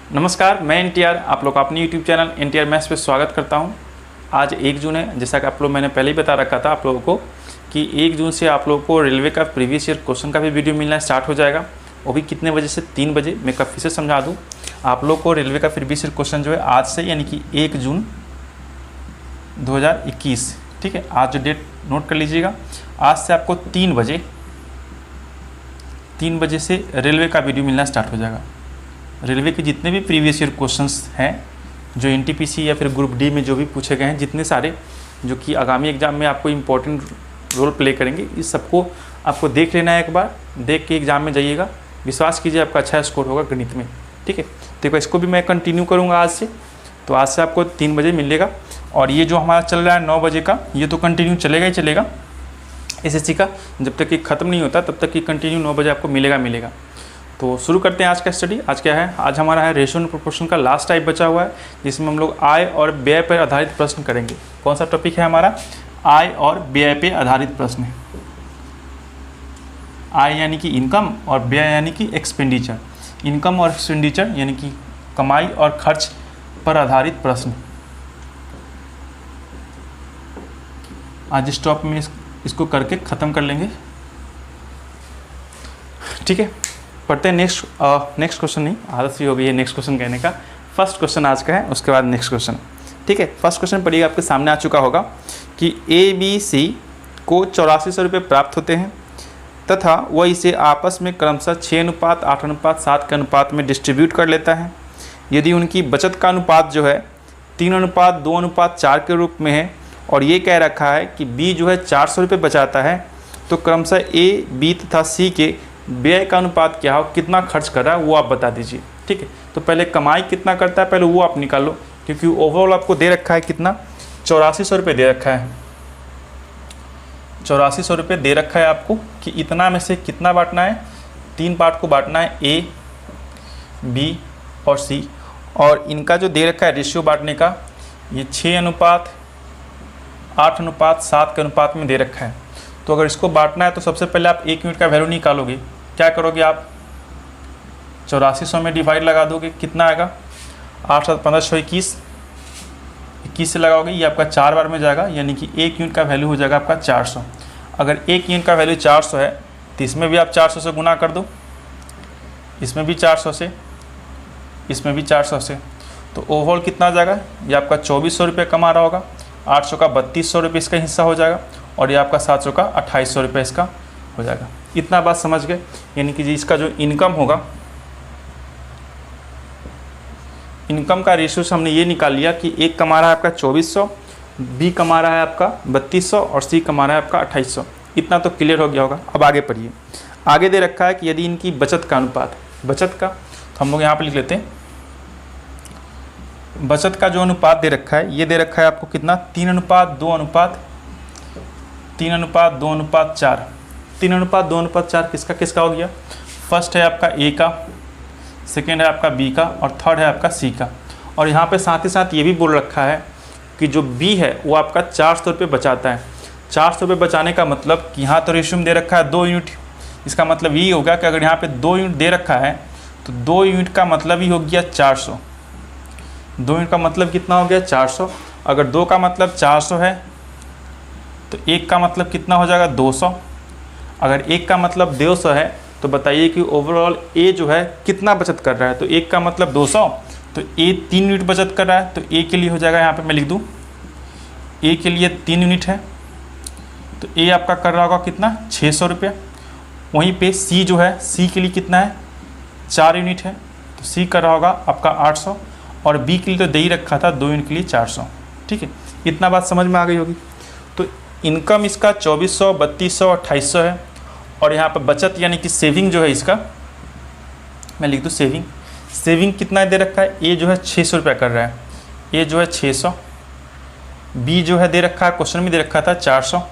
नमस्कार, मैं एनटीआर आप लोग का अपने यूट्यूब चैनल एनटीआर मैथ्स पे स्वागत करता हूं। आज 1 जून है, जैसा कि आप लोग मैंने पहले ही बता रखा था आप लोगों को कि 1 जून से आप लोगों को रेलवे का प्रीवियस ईयर क्वेश्चन का भी वीडियो मिलना स्टार्ट हो जाएगा। वो भी कितने बजे से 3 बजे। मैं काफ़ी से समझा दूँ आप लोग को, रेलवे का प्रीवियस ईयर क्वेश्चन जो है आज से यानी कि 1 जून 2021, ठीक है। आज जो डेट नोट कर लीजिएगा, आज से आपको 3 बजे से रेलवे का वीडियो मिलना स्टार्ट हो जाएगा। रेलवे के जितने भी प्रीवियस ईयर क्वेश्चंस हैं जो एनटीपीसी या फिर ग्रुप डी में जो भी पूछे गए हैं, जितने सारे जो कि आगामी एग्जाम में आपको इम्पोर्टेंट रोल प्ले करेंगे, इस सबको आपको देख लेना है। एक बार देख के एग्ज़ाम में जाइएगा, विश्वास कीजिए आपका अच्छा स्कोर होगा गणित में, ठीक है। तो इसको भी मैं कंटिन्यू करूँगा आज से। तो आज से आपको 3 बजे मिलेगा और ये जो हमारा चल रहा है 9 बजे का, ये तो कंटिन्यू चलेगा ही चलेगा। एसएससी का जब तक कि ख़त्म नहीं होता तब तक कि कंटिन्यू 9 बजे आपको मिलेगा। तो शुरू करते हैं आज का स्टडी। आज क्या है, आज हमारा है रेशियो एंड प्रोपोर्शन का लास्ट टाइप बचा हुआ है, जिसमें हम लोग आय और व्यय पर आधारित प्रश्न करेंगे। कौन सा टॉपिक है हमारा? आय और व्यय पे आधारित प्रश्न। आय यानी कि इनकम और व्यय यानी कि एक्सपेंडिचर। इनकम और एक्सपेंडिचर यानी कि कमाई और खर्च पर आधारित प्रश्न। आज इस टॉपिक में इसको करके ख़त्म कर लेंगे, ठीक है। पढ़ते हैं नेक्स्ट क्वेश्चन। नहीं, आदत सी हो गई है नेक्स्ट क्वेश्चन कहने का। फर्स्ट क्वेश्चन आज का है, उसके बाद नेक्स्ट क्वेश्चन, ठीक है। फर्स्ट क्वेश्चन पढ़िएगा, आपके सामने आ चुका होगा कि ABC को 8400 रुपये प्राप्त होते हैं तथा वह इसे आपस में क्रमशः 6:8, 8:7 के अनुपात में डिस्ट्रीब्यूट कर लेता है। यदि उनकी बचत का अनुपात जो है 3:2:4 के रूप में है और ये कह रखा है कि B जो है 400 रुपये बचाता है, तो क्रमशः A, B तथा C के व्यय का अनुपात क्या हो, कितना खर्च कर रहा है वो आप बता दीजिए, ठीक है। तो पहले कमाई कितना करता है पहले वो आप निकालो, क्योंकि ओवरऑल आपको दे रखा है कितना, 8400 रुपये दे रखा है। 8400 रुपये दे रखा है आपको कि इतना में से कितना बांटना है, 3 पार्ट को बांटना है, A, B और C। और इनका जो दे रखा है रेशियो बांटने का, ये 6:8, 8:7 के अनुपात में दे रखा है। तो अगर इसको बांटना है तो सबसे पहले आप 1 यूनिट का वैल्यू निकालोगे। क्या करोगे आप, 8400 में डिवाइड लगा दोगे, कितना आएगा, 8 7 15 6 21 से लगाओगे, ये आपका 4 बार में जाएगा, यानी कि 1 यूनिट का वैल्यू हो जाएगा आपका 400। अगर 1 यूनिट का वैल्यू 400 है तो इसमें भी आप 400 से गुना कर दो, इसमें भी 400 से, इसमें भी 400 से, तो ओवरऑल कितना आ जाएगा, ये आपका 2400 रुपये कमा रहा होगा। 800 का 3200 रुपये इसका हिस्सा हो जाएगा और ये आपका 700 का 2800 रुपये इसका हो जाएगा। इतना बात समझ गए। यानी कि इसका जो इनकम होगा, इनकम का रेशियो से हमने ये निकाल लिया कि एक कमा रहा है आपका 2400, B कमा रहा है आपका 3200 और C कमा रहा है आपका 2800। इतना तो क्लियर हो गया होगा। अब आगे पढ़िए। आगे दे रखा है कि यदि इनकी बचत का अनुपात, बचत का तो हम लोग यहाँ पर लिख लेते हैं। बचत का जो अनुपात दे रखा है, ये दे रखा है आपको कितना, 3:2:4। 3:2:4 किसका किसका हो गया, फर्स्ट है आपका A का, सेकेंड है आपका B का और थर्ड है आपका C का। और यहाँ पे साथ ही साथ ये भी बोल रखा है कि जो B है वो आपका 400 रुपये बचाता है। 400 रुपये बचाने का मतलब कि यहाँ तो रेशियो में दे रखा है 2 यूनिट। इसका मतलब ये होगा कि अगर यहाँ पे 2 यूनिट दे रखा है तो 2 यूनिट का मतलब ही हो गया 400। 2 यूनिट का मतलब कितना हो गया, 400। अगर 2 का मतलब 400 है तो 1 का मतलब कितना हो जाएगा, 200। अगर 1 का मतलब 200 है तो बताइए कि ओवरऑल A जो है कितना बचत कर रहा है। तो 1 का मतलब 200, तो A 3 यूनिट बचत कर रहा है। तो A के लिए हो जाएगा, यहाँ पे मैं लिख दूँ, A के लिए 3 यूनिट है तो A आपका कर रहा होगा कितना, 600 रुपये। वहीं पे C जो है, C के लिए कितना है, 4 यूनिट है तो C कर रहा होगा आपका 800। और B के लिए तो दे ही रखा था 2 यूनिट के लिए 400, ठीक है। इतना बात समझ में आ गई होगी। तो इनकम इसका 2400, 3200, 2800 है। और यहाँ पर बचत यानी कि सेविंग जो है इसका, मैं लिख दूँ सेविंग कितना दे रखा है, A जो है 600 रुपया कर रहा है, A जो है 600, B जो है दे रखा है, क्वेश्चन में दे रखा था 400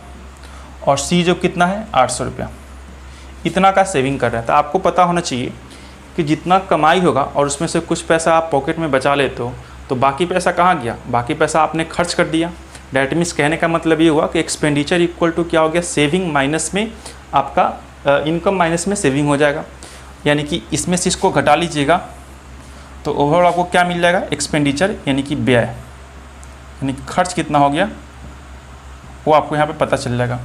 और C जो कितना है 800 रुपया। इतना का सेविंग कर रहा है। तो आपको पता होना चाहिए कि जितना कमाई होगा और उसमें से कुछ पैसा आप पॉकेट में बचा लेते हो तो बाकी पैसा कहाँ गया, बाकी पैसा आपने खर्च कर दिया। डैट मीन्स कहने का मतलब ये हुआ कि एक्सपेंडिचर इक्वल टू क्या हो गया, सेविंग माइनस में आपका इनकम माइनस में सेविंग हो जाएगा। यानी कि इसमें से इसको घटा लीजिएगा तो ओवरऑल आपको क्या मिल जाएगा, एक्सपेंडिचर यानी कि व्यय, यानी खर्च कितना हो गया वो आपको यहाँ पे पता चल जाएगा।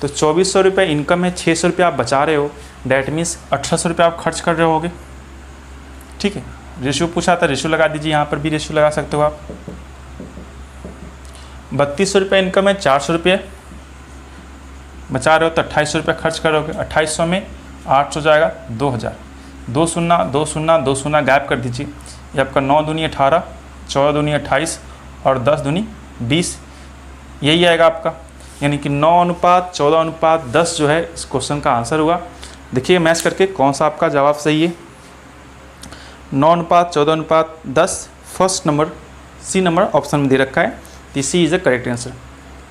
तो 2400 रुपये इनकम है, 600 रुपये आप बचा रहे हो, डैट मीन्स 1800 रुपये आप खर्च कर रहे होगे। ठीक है, रेशियो पूछा था, रेशियो लगा दीजिए, यहाँ पर भी रेशियो लगा सकते हो आप। 3200 रुपये इनकम है, 400 रुपये बचा रहे हो, तो 2800 रुपये खर्च करोगे। 2800 में 800 जाएगा 2000, 2 शून्य 2 शून्य 2 शून्य गैप कर दीजिए। ये आपका 9 दूनी 18, 14 दूनी 28 और 10 दूनी 20, यही आएगा आपका, यानी कि 9:14:10 जो है इस क्वेश्चन का आंसर हुआ। देखिए मैच करके कौन सा आपका जवाब सही है। 9:14:10 first number, C number option में दे रखा है, तो C is the correct answer.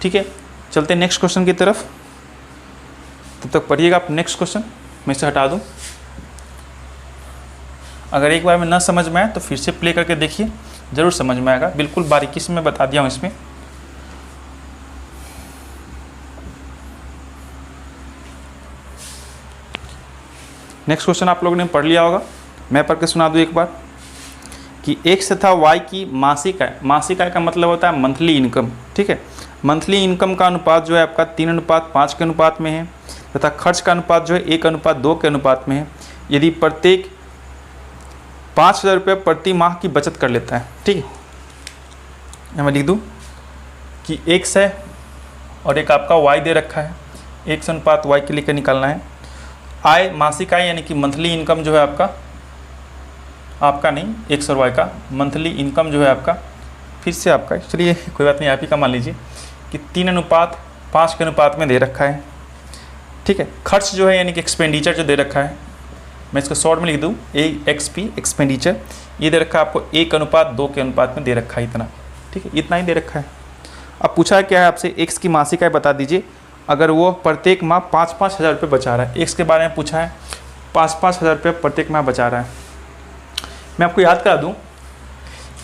ठीक है, चलते हैं नेक्स्ट क्वेश्चन की तरफ, तब तक पढ़िएगा आप। नेक्स्ट क्वेश्चन मैं इसे हटा दूँ, अगर एक बार में ना समझ में आए तो फिर से प्ले करके देखिए, ज़रूर समझ में आएगा, बिल्कुल बारीकी से मैं बता दिया हूँ इसमें। नेक्स्ट क्वेश्चन आप लोगों ने पढ़ लिया होगा, मैं पढ़ के सुना दूँ एक बार कि x तथा y की मासिक आय, मासिक आय का मतलब होता है मंथली इनकम। ठीक है, मंथली इनकम का अनुपात जो है आपका 3:5 के अनुपात में है, तथा खर्च का अनुपात जो है 1:2 के अनुपात में है। यदि प्रत्येक 5000 रुपये प्रति माह की बचत कर लेता है। ठीक है, मैं लिख दूँ कि x है और एक आपका y दे रखा है, x:y के लिए निकालना है। आय, मासिक आय यानी कि मंथली इनकम जो है आपका नहीं, x और y का मंथली इनकम जो है आपका, फिर से आपका, चलिए कोई बात नहीं, आप ही का मान लीजिए कि 3:5 के अनुपात में दे रखा है। ठीक है, खर्च जो है यानी कि एक्सपेंडिचर जो दे रखा है, मैं इसको शॉर्ट में लिख दूँ AXP एक्सपेंडिचर, ये दे रखा है आपको 1:2 के अनुपात में दे रखा है इतना। ठीक है, इतना ही दे रखा है। अब पूछा है क्या है आपसे, x की मासिक आय बता दीजिए अगर वो प्रत्येक माह 5-5 हज़ार रुपये बचा रहा है। x के बारे में पूछा है, 5-5 हज़ार रुपये प्रत्येक माह बचा रहा है। मैं आपको याद करा दूं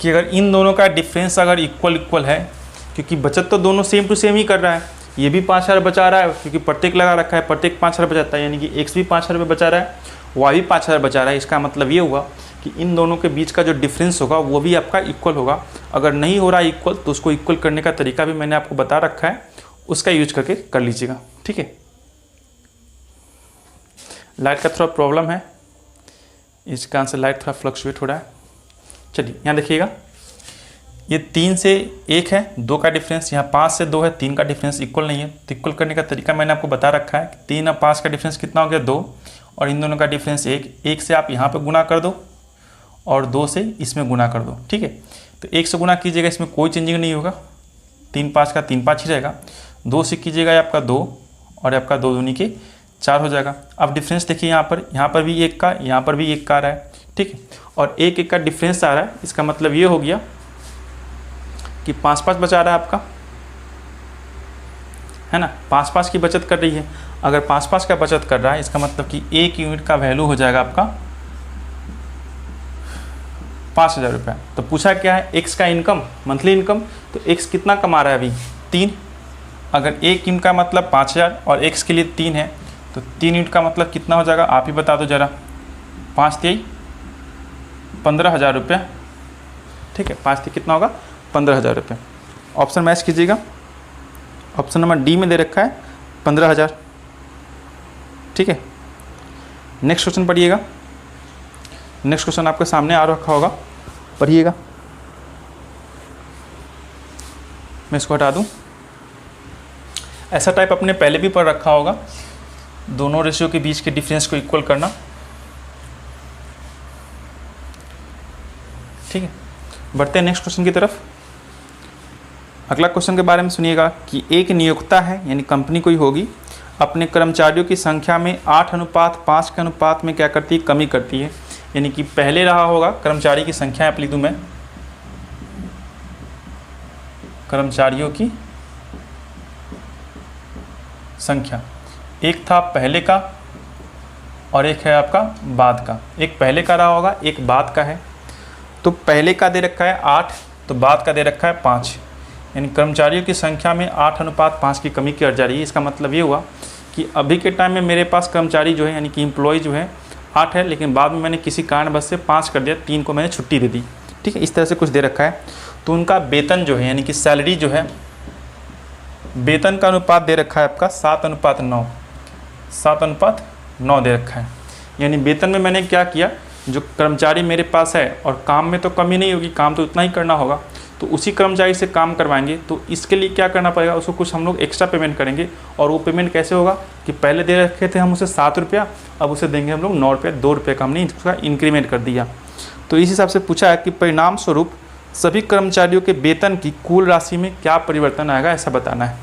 कि अगर इन दोनों का डिफरेंस अगर इक्वल है, क्योंकि बचत तो दोनों सेम टू सेम ही कर रहा है, ये भी 5000 बचा रहा है क्योंकि प्रत्येक लगा रखा है, प्रत्येक 5000 बचाता है, यानी कि x भी 5000 रुपये बचा रहा है, y भी 5000 बचा रहा है। इसका मतलब ये हुआ कि इन दोनों के बीच का जो डिफरेंस होगा वो भी आपका इक्वल होगा। अगर नहीं हो रहा है इक्वल तो उसको इक्वल करने का तरीका भी मैंने आपको बता रखा है, उसका यूज करके कर लीजिएगा। ठीक है, लाइट का थोड़ा प्रॉब्लम है, इसका आंसर लाइट थोड़ा फ्लक्चुएट हो रहा है। चलिए यहाँ देखिएगा, ये 3 से 1 है, 2 का डिफरेंस, यहाँ 5 से 2 है, 3 का डिफरेंस इक्वल नहीं है। तो इक्वल करने का तरीका मैंने आपको बता रखा है, 3 और 5 का डिफरेंस कितना हो गया 2, और इन दोनों का डिफरेंस 1 से आप यहाँ पे गुना कर दो और 2 से इसमें गुना कर दो। ठीक है, तो 1 से गुना कीजिएगा, इसमें कोई चेंजिंग नहीं होगा, 3-5 का 3-5 ही रहेगा। 2 से कीजिएगा आपका 2 और आपका 2 दूनी के 4 हो जाएगा। अब डिफरेंस देखिए, यहाँ पर भी 1 का, यहाँ पर भी 1 का आ रहा है। ठीक है, और 1 का डिफरेंस आ रहा है, इसका मतलब ये हो गया कि 5-5 बचा रहा है आपका, है ना, 5-5 की बचत कर रही है। अगर 5-5 का बचत कर रहा है, इसका मतलब कि 1 यूनिट का वैल्यू हो जाएगा आपका 5000 रुपये। तो पूछा क्या है, x का इनकम, मंथली इनकम, तो x कितना कमा रहा है अभी 3। अगर 1 यूनिट का मतलब 5000 और x के लिए 3 है, तो 3 यूनिट का मतलब कितना हो जाएगा, आप ही बता दो ज़रा। 5-3 15,000 रुपये। ठीक है, 5-3 कितना होगा 15,000 रुपये। ऑप्शन मैच कीजिएगा, ऑप्शन नंबर डी में दे रखा है 15,000। ठीक है, नेक्स्ट क्वेश्चन पढ़िएगा। नेक्स्ट क्वेश्चन आपके सामने आ रखा होगा, पढ़िएगा। मैं इसको हटा दूं। ऐसा टाइप अपने पहले भी पढ़ रखा होगा, दोनों रेशियो के बीच के डिफरेंस को इक्वल करना। ठीक है, बढ़ते हैं नेक्स्ट क्वेश्चन की तरफ। अगला क्वेश्चन के बारे में सुनिएगा कि एक नियोक्ता है, यानी कंपनी कोई होगी, अपने कर्मचारियों की संख्या में 8:5 के अनुपात में क्या करती है, कमी करती है। यानी कि पहले रहा होगा कर्मचारी की संख्या, आप लिख दूँ मैं, कर्मचारियों की संख्या, एक था पहले का और एक है आपका बाद का। एक पहले का रहा होगा, एक बाद का है। तो पहले का दे रखा है 8, तो बाद का दे रखा है 5, यानी कर्मचारियों की संख्या में 8:5 की कमी की जा रही है। इसका मतलब ये हुआ कि अभी के टाइम में मेरे पास कर्मचारी जो है, यानी कि एम्प्लॉय जो है 8 है, लेकिन बाद में मैंने किसी कारणवश से 5 कर दिया, 3 को मैंने छुट्टी दे दी। ठीक है, इस तरह से कुछ दे रखा है। तो उनका वेतन जो है यानी कि सैलरी जो है, वेतन का अनुपात दे रखा है आपका 7:9, 7:9 दे रखा है। यानी वेतन में मैंने क्या किया, जो कर्मचारी मेरे पास है और काम में तो कमी नहीं होगी, काम तो उतना ही करना होगा, तो उसी कर्मचारी से काम करवाएंगे। तो इसके लिए क्या करना पड़ेगा, उसको कुछ हम लोग एक्स्ट्रा पेमेंट करेंगे। और वो पेमेंट कैसे होगा कि पहले दे रखे थे हम उसे 7 रुपया, अब उसे देंगे हम लोग 9 रुपया, 2 रुपये का हमने उसका इंक्रीमेंट कर दिया। तो इस हिसाब से पूछा है कि परिणाम स्वरूप सभी कर्मचारियों के वेतन की कुल राशि में क्या परिवर्तन आएगा, ऐसा बताना है।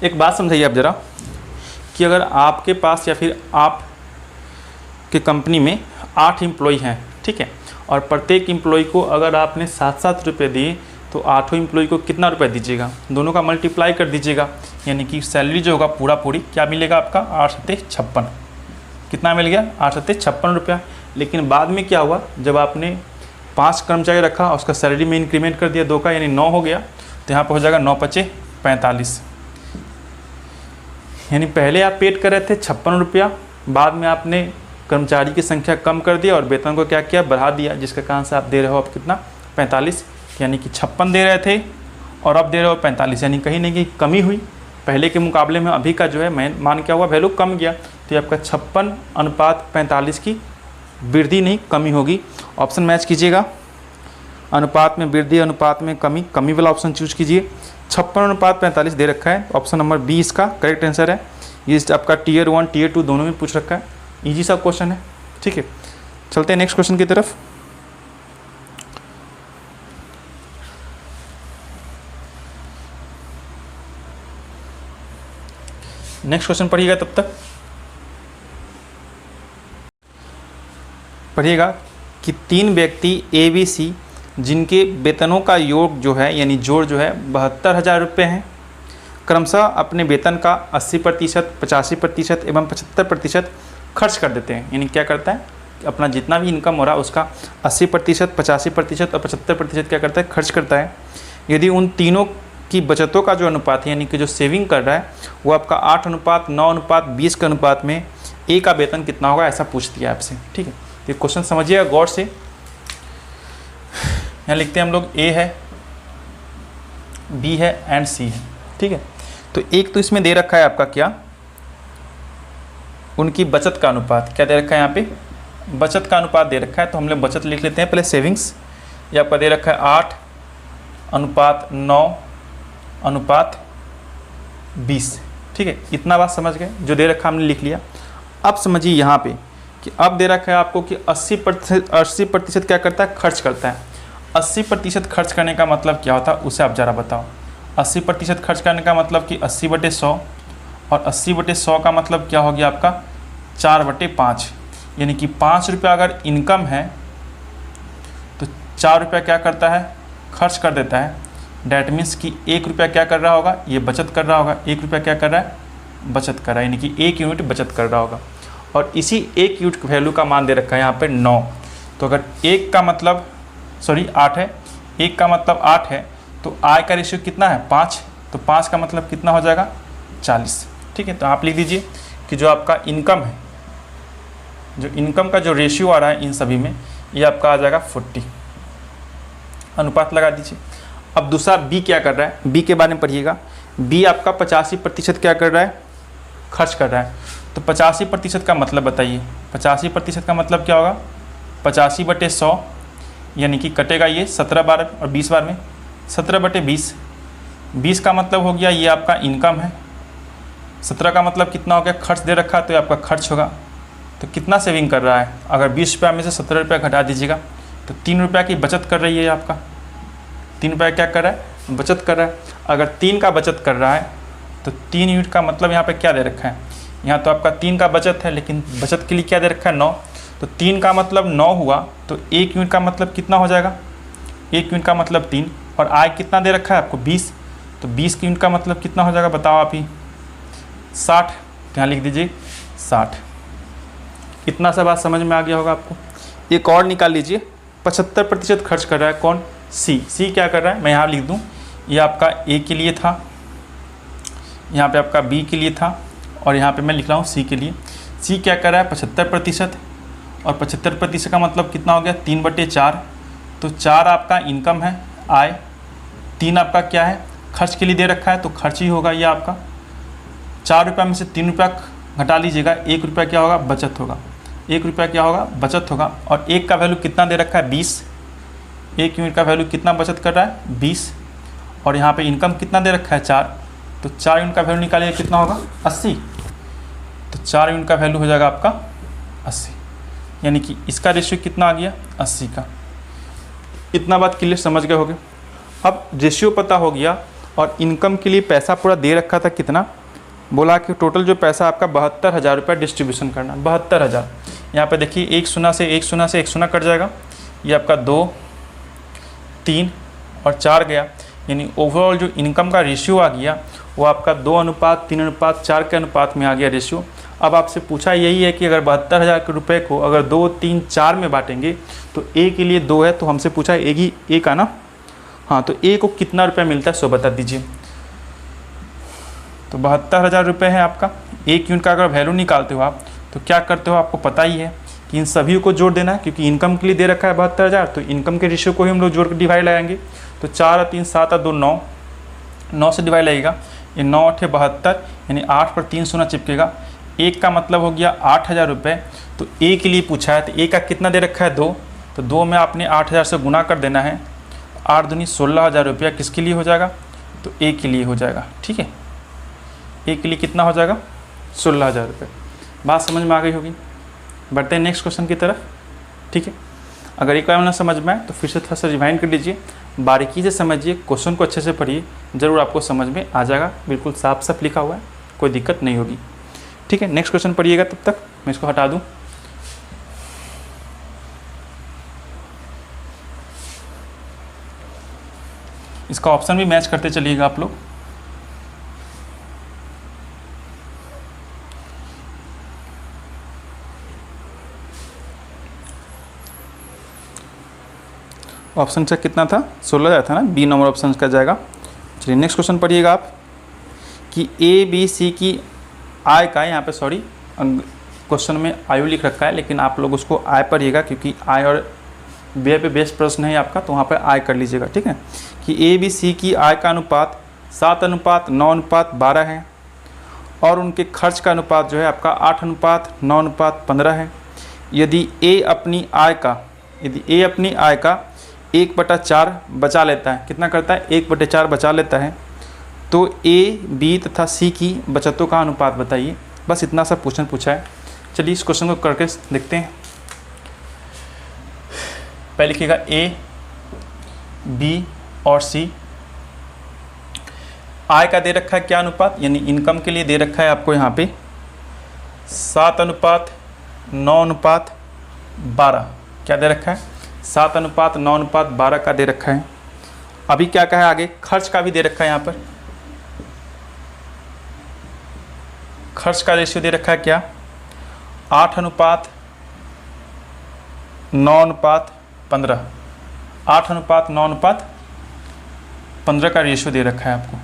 एक बात समझाइए आप ज़रा कि अगर आपके पास या फिर आप के कंपनी में 8 एम्प्लॉय हैं, ठीक है, और प्रत्येक एम्प्लॉय को अगर आपने 7-7 रुपये दिए तो 8 एम्प्लॉय को कितना रुपये दीजिएगा, दोनों का मल्टीप्लाई कर दीजिएगा। यानी कि सैलरी जो होगा पूरी क्या मिलेगा आपका 8×7=56। कितना मिल गया 8×7=56 रुपया। लेकिन बाद में क्या हुआ, जब आपने 5 कर्मचारी रखा और उसका सैलरी में इंक्रीमेंट कर दिया 2 का, यानी 9 हो गया, तो यहाँ पर हो जाएगा 9×5=45। यानी पहले आप पेड कर रहे थे 56 रुपया, बाद में आपने कर्मचारी की संख्या कम कर दिया और वेतन को क्या किया, बढ़ा दिया, जिसके कारण से आप दे रहे हो अब कितना 45। यानी कि 56 दे रहे थे और अब दे रहे हो 45, यानी कहीं ना कहीं कमी हुई पहले के मुकाबले में। अभी का जो है मान क्या हुआ, वैल्यू कम गया। तो आपका 56:45 की वृद्धि नहीं कमी होगी। ऑप्शन मैच कीजिएगा, अनुपात में वृद्धि अनुपात में कमी, कमी वाला ऑप्शन चूज कीजिए। 56:45 दे रखा है, ऑप्शन नंबर बी इसका करेक्ट आंसर है। ये आपका Tier 1 Tier 2 दोनों में पूछ रखा है, इजी सा क्वेश्चन है। ठीक है, चलते हैं नेक्स्ट क्वेश्चन की तरफ। नेक्स्ट क्वेश्चन पढ़िएगा, तब तक पढ़िएगा कि 3 व्यक्ति ABC जिनके वेतनों का योग जो है यानी जोड़ जो है 72,000 रुपये हैं, क्रमशः अपने वेतन का 80%, 85% एवं 75% खर्च कर देते हैं। यानी क्या करता है, अपना जितना भी इनकम हो रहा है उसका 80%, 85% और 75% क्या करता है, खर्च करता है। यदि उन तीनों की बचतों का जो अनुपात है यानी कि जो सेविंग कर रहा है वो आपका 8:9:20 के अनुपात में ए का वेतन कितना होगा, ऐसा पूछ दिया आपसे। ठीक है, तो क्वेश्चन समझिएगा गौर से। यहाँ लिखते हैं हम लोग ए है, बी है एंड सी है। ठीक है, तो एक तो इसमें दे रखा है आपका क्या, उनकी बचत का अनुपात क्या दे रखा है, यहाँ पे बचत का अनुपात दे रखा है। तो हम लोग बचत लिख लेते हैं पहले, सेविंग्स ये आपका दे रखा है 8:9:20। ठीक है, इतना बात समझ गए, जो दे रखा हमने लिख लिया। अब समझिए यहाँ पे कि अब दे रखा है आपको कि 80% क्या करता है, खर्च करता है। 80% खर्च करने का मतलब क्या होता है, उसे आप ज़रा बताओ। 80% खर्च करने का मतलब कि 80/100, और 80/100 का मतलब क्या हो गया आपका 4/5। यानी कि 5 रुपया अगर इनकम है तो 4 रुपया क्या करता है, खर्च कर देता है। डैट मीन्स कि 1 रुपया क्या कर रहा होगा, ये बचत कर रहा होगा। 1 रुपया क्या कर रहा है, बचत कर रहा है, यानी कि 1 यूनिट बचत कर रहा होगा। और इसी 1 यूनिट वैल्यू का मान दे रखा है यहाँ पे 9। तो अगर 1 का मतलब 8 है, 1 का मतलब 8 है, तो आय का रेशियो कितना है 5, तो 5 का मतलब कितना हो जाएगा 40। ठीक है, तो आप लिख दीजिए कि जो आपका इनकम है, जो इनकम का जो रेशियो आ रहा है इन सभी में, ये आपका आ जाएगा 40। अनुपात लगा दीजिए। अब दूसरा बी क्या कर रहा है, बी के बारे में पढ़िएगा। बी आपका 85% क्या कर रहा है, खर्च कर रहा है। तो 85% का मतलब बताइए, 85% का मतलब क्या होगा, 85/100 यानी कि कटेगा ये 17 बार और 20 बार में, 17/20। 20 का मतलब हो गया ये आपका इनकम है, 17 का मतलब कितना हो गया, खर्च दे रखा है, तो ये आपका खर्च होगा। तो कितना सेविंग कर रहा है, अगर 20 रुपया में से 17 रुपया घटा दीजिएगा तो 3 रुपया की बचत कर रही है आपका। 3 रुपया क्या कर रहा है, बचत कर रहा है। अगर 3 का बचत कर रहा है तो 3 यूनिट का मतलब यहाँ पे क्या दे रखा है, यहाँ तो आपका 3 का बचत है, लेकिन बचत के लिए क्या दे रखा है 9। तो 3 का मतलब 9 हुआ, तो 1 यूनिट का मतलब कितना हो जाएगा, 1 यूनिट का मतलब 3। और आय कितना दे रखा है आपको 20, तो 20 यूनिट का मतलब कितना हो जाएगा बताओ आप ही, 60। यहाँ लिख दीजिए 60। इतना सा बात समझ में आ गया होगा आपको। एक और निकाल लीजिए, 75% खर्च कर रहा है कौन, सी क्या कर रहा है, मैं यहाँ लिख दूँ, ये आपका ए के लिए था, यहाँ पे आपका बी के लिए था, और यहाँ पे मैं लिख रहा हूँ सी के लिए। सी क्या कर रहा है 75%, और 75% का मतलब कितना हो गया 3/4। तो 4 आपका इनकम है आय, 3 आपका क्या है खर्च के लिए दे रखा है, तो खर्च ही होगा ये आपका। 4 रुपये में से 3 रुपया घटा लीजिएगा, 1 रुपया क्या होगा बचत होगा, 1 रुपया क्या होगा बचत होगा। और 1 का वैल्यू कितना दे रखा है 20, 1 यूनिट का वैल्यू कितना बचत कर रहा है 20, और यहाँ पे इनकम कितना दे रखा है 4, तो 4 यूनिट का वैल्यू निकालिए कितना होगा 80, तो 4 यूनिट का वैल्यू हो जाएगा आपका 80, यानी कि इसका रेशियो कितना आ गया 80 का। इतना बात क्लियर समझ गए होगे। अब रेशियो पता हो गया, और इनकम के लिए पैसा पूरा दे रखा था कितना, बोला कि टोटल जो पैसा आपका 72,000 रुपये डिस्ट्रीब्यूशन करना, 72,000। यहाँ पे देखिए एक शून्य से एक शून्य कट जाएगा, ये आपका 2, 3 और 4 गया, यानी ओवरऑल जो इनकम का रेशियो आ गया वो आपका 2:3:4 के अनुपात में आ गया रेशियो। अब आपसे पूछा यही है कि अगर 72,000 के रुपये को अगर 2, 3, 4 में बांटेंगे तो ए के लिए 2 है, तो हमसे पूछा है ए का ना, हाँ, तो ए को कितना रुपया मिलता है सो बता दीजिए। तो 72,000 रुपये है आपका। 1 यूनिट का अगर वैल्यू निकालते हो आप तो क्या करते हो, आपको पता ही है कि इन सभी को जोड़ देना है, क्योंकि इनकम के लिए दे रखा है 72,000, तो इनकम के रेशियो को ही हम लोग जोड़ कर डिवाइड लगाएंगे। तो 4 और 3 7 और 2 9, 9 से डिवाइड लगेगा, ये 9 8 72, यानी 8 पर 3 शून्य चिपकेगा। 1 का मतलब हो गया 8,000 रुपये। तो ए के लिए पूछा है, तो ए का कितना दे रखा है 2, तो 2 में आपने 8,000 से गुना कर देना है, 8 दूनी 16,000 रुपया किसके लिए हो जाएगा, तो ए के लिए हो जाएगा। ठीक है, ए के लिए कितना हो जाएगा 16,000 रुपये। बात समझ में आ गई होगी। बढ़ते हैं नेक्स्ट क्वेश्चन की तरफ। ठीक है, अगर एक बार ना समझ में आए तो फिर से थोड़ा सा रिवाइंड कर लीजिए, बारीकी से समझिए, क्वेश्चन को अच्छे से पढ़िए, ज़रूर आपको समझ में आ जाएगा। बिल्कुल साफ साफ लिखा हुआ है, कोई दिक्कत नहीं होगी। ठीक है, नेक्स्ट क्वेश्चन पढ़िएगा, तब तक मैं इसको हटा दूँ। इसका ऑप्शन भी मैच करते चलिएगा आप लोग। ऑप्शन से कितना था 16,000 था ना, बी नंबर ऑप्शन का जाएगा। चलिए नेक्स्ट क्वेश्चन पढ़िएगा आप कि ए बी सी की आय का, यहाँ पे सॉरी क्वेश्चन में आयु लिख रखा है, लेकिन आप लोग उसको आय पढ़िएगा, क्योंकि आय और व्यय पे बेस्ट प्रश्न है आपका, तो वहाँ पर आय कर लीजिएगा। ठीक है, कि ए बी सी की आय का अनुपात 7:9:12 है, और उनके खर्च का अनुपात जो है आपका 8:9:15 है। यदि ए अपनी आय का 1/4 बचा लेता है, कितना करता है 1/4 बचा लेता है, तो ए बी तथा सी की बचतों का अनुपात बताइए। बस इतना सा क्वेश्चन पूछा है। चलिए इस क्वेश्चन को करके देखते हैं। पहले लिखिएगा ए बी और सी। आय का दे रखा है क्या अनुपात, यानी इनकम के लिए दे रखा है आपको यहाँ पे 7:9:12। क्या दे रखा है 7:9:12 का दे रखा है। अभी क्या कहा है आगे, खर्च का भी दे रखा है। यहाँ पर खर्च का रेशियो दे रखा है क्या 8:9:15। 8:9:15 का रेशियो दे रखा है आपको।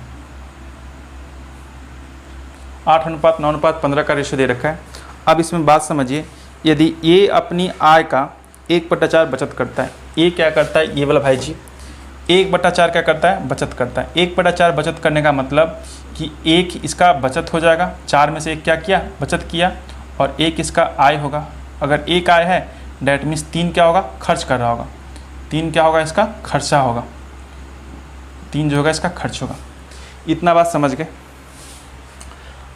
8:9:15 का रेशियो दे रखा है। अब इसमें बात समझिए, यदि ये अपनी आय का 1/4 बचत करता है, ये क्या करता है, ये वाला भाई जी 1/4 क्या करता है बचत करता है। 1/4 बचत करने का मतलब कि 1 इसका बचत हो जाएगा, 4 में से 1 क्या किया बचत किया, और 1 इसका आय होगा। अगर 1 आय है डैट मीन्स 3 क्या होगा खर्च कर रहा होगा, 3 क्या होगा इसका खर्चा होगा, 3 जो होगा इसका खर्च होगा। इतना बात समझ गए।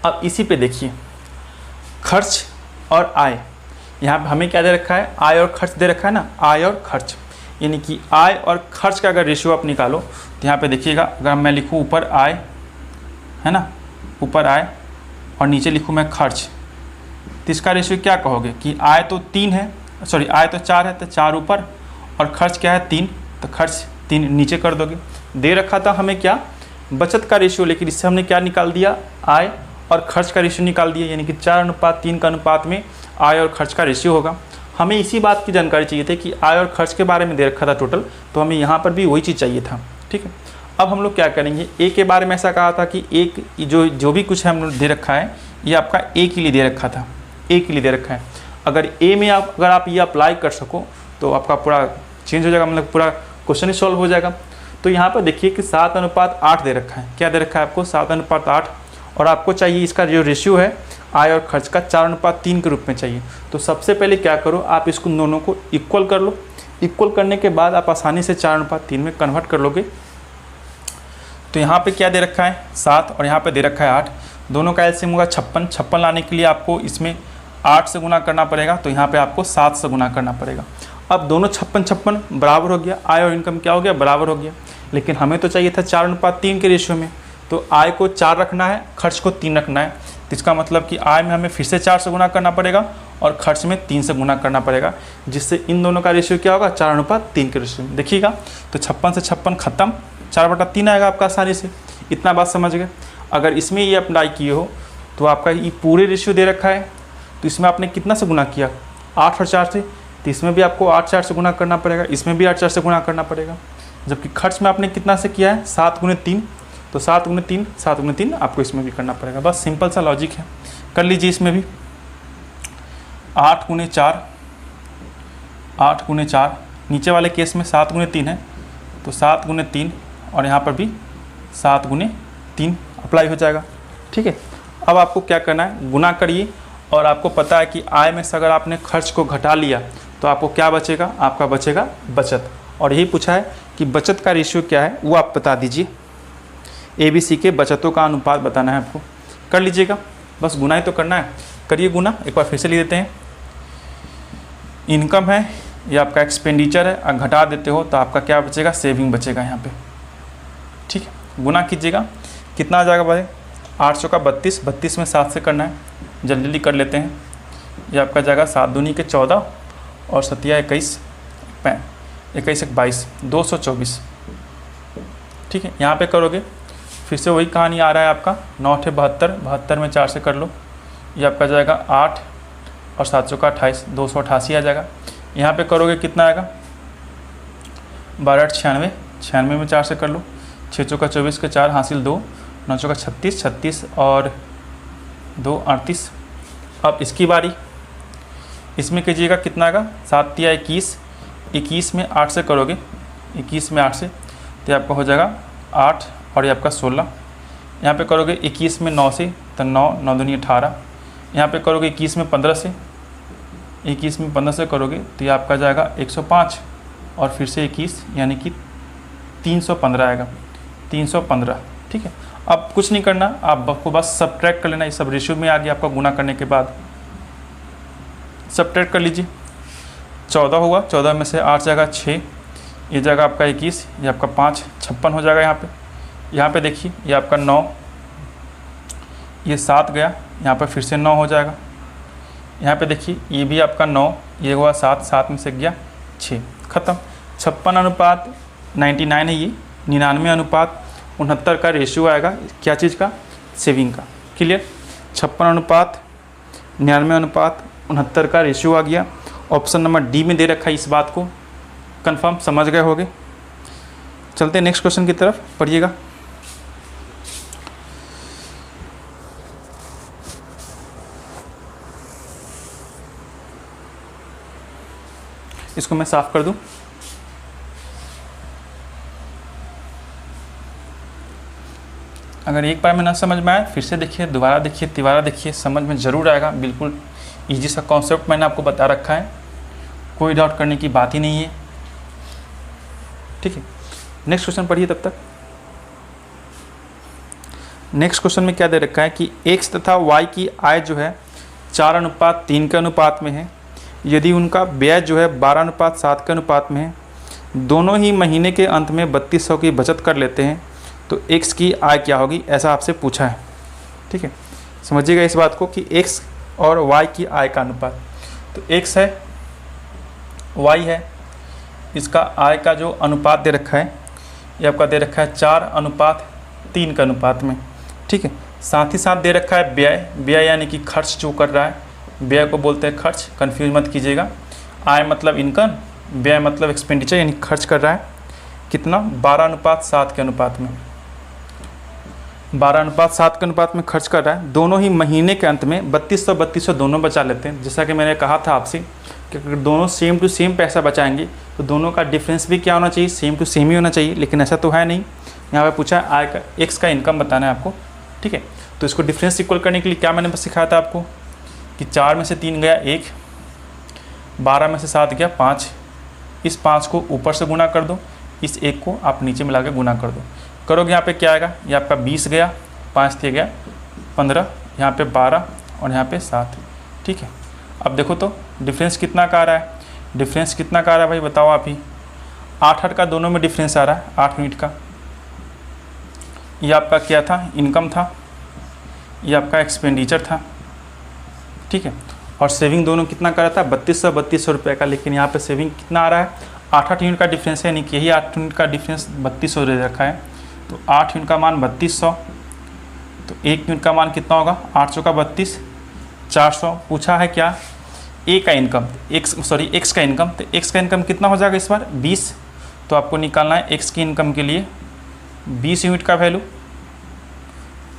अब इसी पे देखिए खर्च और आय, यहाँ पे हमें क्या दे रखा है आय और खर्च दे रखा है ना, आय और खर्च, यानी कि आय और खर्च का अगर रेशियो आप निकालो तो यहाँ पे देखिएगा, अगर मैं लिखूँ ऊपर आय है ना, ऊपर आय और नीचे लिखूँ मैं खर्च, तो इसका रेशियो क्या कहोगे कि आय तो 3 है, सॉरी आय तो 4 है, तो 4 ऊपर और खर्च क्या है 3, तो खर्च 3 नीचे कर दोगे। दे रखा था हमें क्या बचत का रेशियो, लेकिन इससे हमने क्या निकाल दिया आय और खर्च का रेशियो निकाल दिया, यानी कि 4:3 का अनुपात में आय और खर्च का रेशियो होगा। हमें इसी बात की जानकारी चाहिए थी कि आय और खर्च के बारे में दे रखा था टोटल, तो हमें यहाँ पर भी वही चीज़ चाहिए था। ठीक है, अब हम लोग क्या करेंगे, ए के बारे में ऐसा कहा था कि एक जो भी कुछ है हम लोग दे रखा है ये आपका ए के लिए दे रखा था, ए के लिए दे रखा है। अगर ए में अगर आप ये अप्लाई कर सको तो आपका पूरा चेंज हो जाएगा, मतलब पूरा क्वेश्चन ही सॉल्व हो जाएगा। तो यहाँ पर देखिए कि 7:8 दे रखा है। क्या दे रखा है आपको? 7:8, और आपको चाहिए इसका जो रेशियो है आय और खर्च का 4:3 के रूप में चाहिए। तो सबसे पहले क्या करो, आप इसको दोनों को इक्वल कर लो। इक्वल करने के बाद आप आसानी से 4:3 में कन्वर्ट कर लोगे। तो यहाँ पे क्या दे रखा है? 7, और यहाँ पे दे रखा है 8। दोनों का एलसीएम होगा 56। 56 लाने के लिए आपको इसमें 8 से गुना करना पड़ेगा, तो यहाँ पे आपको 7 से गुना करना पड़ेगा। अब दोनों 56 बराबर हो गया, आय और इनकम क्या हो गया? बराबर हो गया। लेकिन हमें तो चाहिए था 4:3 के रेशियो में, तो आय को 4 रखना है, खर्च को 3 रखना है। तो इसका मतलब कि आय में हमें फिर से 4 से गुना करना पड़ेगा और खर्च में 3 से गुना करना पड़ेगा, जिससे इन दोनों का रेशियो क्या होगा? 4:3 के रेशियो में। देखिएगा, तो 56 से 56 खत्म, 4/3 आएगा आपका आसानी से। इतना बात समझ गए। अगर इसमें ये अप्लाई किए हो तो आपका ये पूरे रेशियो दे रखा है, तो इसमें आपने कितना से गुना किया? 8 और 4 से। तो इसमें भी आपको 8 4 से गुना करना पड़ेगा, इसमें भी 8 4 से गुना करना पड़ेगा। जबकि खर्च में आपने कितना से किया है? 7 × 3, तो 7 × 3 7 × 3 आपको इसमें भी करना पड़ेगा। बस सिंपल सा लॉजिक है, कर लीजिए इसमें भी। 8 × 4, 8 × 4, नीचे वाले केस में 7 × 3 है, तो 7 × 3, और यहाँ पर भी 7 × 3 अप्लाई हो जाएगा। ठीक है, अब आपको क्या करना है? गुना करिए, और आपको पता है कि आय में से अगर आपने खर्च को घटा लिया तो आपको क्या बचेगा? आपका बचेगा बचत। और यही पूछा है कि बचत का रेशियो क्या है, वो आप बता दीजिए। ABC के बचतों का अनुपात बताना है आपको। कर लीजिएगा, बस गुना ही तो करना है। करिए गुना, एक बार फिर से लिख देते हैं। इनकम है, ये आपका एक्सपेंडिचर है, अगर घटा देते हो तो आपका क्या बचेगा? सेविंग बचेगा यहाँ पे। ठीक है, गुना कीजिएगा, कितना आ जाएगा भाई? 8 × 32, 32 में 7 से करना है, जल्दी जल्दी कर लेते हैं। ये आपका जाएगा 7 दूनी के 14 और 7 21 21 22 224। ठीक है, यहाँ पे करोगे फिर से वही कहानी आ रहा है आपका। 9 × 72, 72 में 4 से कर लो, ये आपका जाएगा 8 और 7 × 28 288 आ जाएगा। यहाँ पे करोगे कितना आएगा? 12 × 96, 96 में 4 से कर लो, 6 × 24 के 4 हासिल 2, 9 × 36, 36 और 2 38। अब इसकी बारी, इसमें कीजिएगा कितना आएगा? 7 × 21, 21 में 8 से करोगे, 21 में 8 से, तो आपका हो जाएगा 8 और ये आपका 16। यहाँ पे करोगे 21 में 9 से, तो 9 9 दूनी 18। यहाँ पे करोगे 21 में 15 से, 21 में 15 से करोगे तो ये आपका जाएगा 105 और फिर से 21, यानी कि 315 आएगा, 315। ठीक है, अब कुछ नहीं करना, आपको बस सब्ट्रैक्ट कर लेना। ये सब रेशियो में आ गया आपका गुना करने के बाद। सब्ट्रैक्ट कर लीजिए, 14 हुआ, 14 में से 8 जाएगा 6, ये जाएगा आपका 21, ये आपका 5, 56 हो जाएगा। यहाँ पे देखिए, ये आपका 9, ये 7 गया, यहाँ पर फिर से 9 हो जाएगा। यहाँ पे देखिए, ये भी आपका 9, ये हुआ 7, 7 में से गया 6, ख़त्म। 56:99 है ये, 99:69 का रेशियो आएगा। क्या चीज़ का? सेविंग का। क्लियर? 56:99:69 का रेशियो आ गया। ऑप्शन नंबर डी में दे रखा है इस बात को। कंफर्म समझ गए होगे? चलते हैं नेक्स्ट क्वेश्चन की तरफ, पढ़िएगा। इसको मैं साफ कर दूं। अगर एक बार में ना समझ में आए फिर से देखिए, दोबारा देखिए, तिबारा देखिए, समझ में ज़रूर आएगा। बिल्कुल इजी सा कॉन्सेप्ट मैंने आपको बता रखा है, कोई डाउट करने की बात ही नहीं है। ठीक है, नेक्स्ट क्वेश्चन पढ़िए तब तक। नेक्स्ट क्वेश्चन में क्या दे रखा है कि x तथा y की आय जो है 4:3 के अनुपात में है। यदि उनका व्यय जो है 12:7 के अनुपात में है, दोनों ही महीने के अंत में 3200 की बचत कर लेते हैं, तो x की आय क्या होगी, ऐसा आपसे पूछा है। ठीक है, समझिएगा इस बात को कि x और y की आय का अनुपात। तो x है, y है, इसका आय का जो अनुपात दे रखा है ये आपका दे रखा है 4:3 के अनुपात में। ठीक है, साथ ही साथ दे रखा है व्यय। व्यय यानी कि खर्च जो कर रहा है, व्यय को बोलते हैं खर्च, कंफ्यूज मत कीजिएगा। आय मतलब इनकम, व्यय मतलब एक्सपेंडिचर, यानी खर्च कर रहा है। कितना? 12:7 के अनुपात में। 12:7 के अनुपात में खर्च कर रहा है, दोनों ही महीने के अंत में 3200 दोनों बचा लेते हैं। जैसा कि मैंने कहा था आपसे कि अगर दोनों सेम टू सेम पैसा बचाएंगे तो दोनों का डिफरेंस भी क्या होना चाहिए, सेम टू सेम ही होना चाहिए, लेकिन ऐसा तो है नहीं। यहाँ पे पूछा है आय का, एक्स का इनकम बताना है आपको, ठीक है। तो इसको डिफरेंस इक्वल करने के लिए क्या मैंने बस सिखाया था आपको कि 4 में से 3 गया 1, 12 में से 7 गया 5, इस 5 को ऊपर से गुना कर दो, इस 1 को आप नीचे मिला के गुना कर दो। करोगे यहाँ पे क्या आएगा, ये आपका 20 गया, 5 दिया गया 15, यहाँ पे 12 और यहाँ पे 7, ठीक है। अब देखो तो डिफरेंस कितना का आ रहा है, डिफरेंस कितना का आ रहा है भाई बताओ आप ही। 8 का दोनों में डिफरेंस आ रहा है, 8 यूनिट का। ये आपका क्या था, इनकम था, ये आपका एक्सपेंडिचर था, ठीक है। और सेविंग दोनों कितना कर रहा था, 3200 रुपये का, लेकिन यहाँ पे सेविंग कितना आ रहा है, 8 यूनिट का डिफरेंस है, यानी कि यही 8 यूनिट का डिफरेंस 3200 दे रखा है। तो 8 यूनिट का मान 3200, तो 1 यूनिट का मान कितना होगा, 8 का 32, 400। पूछा है क्या, ए का इनकम, एक्स का इनकम, तो एक्स का इनकम कितना हो जाएगा इस बार 20। तो आपको निकालना है एक्स की इनकम के लिए 20 यूनिट का वैल्यू।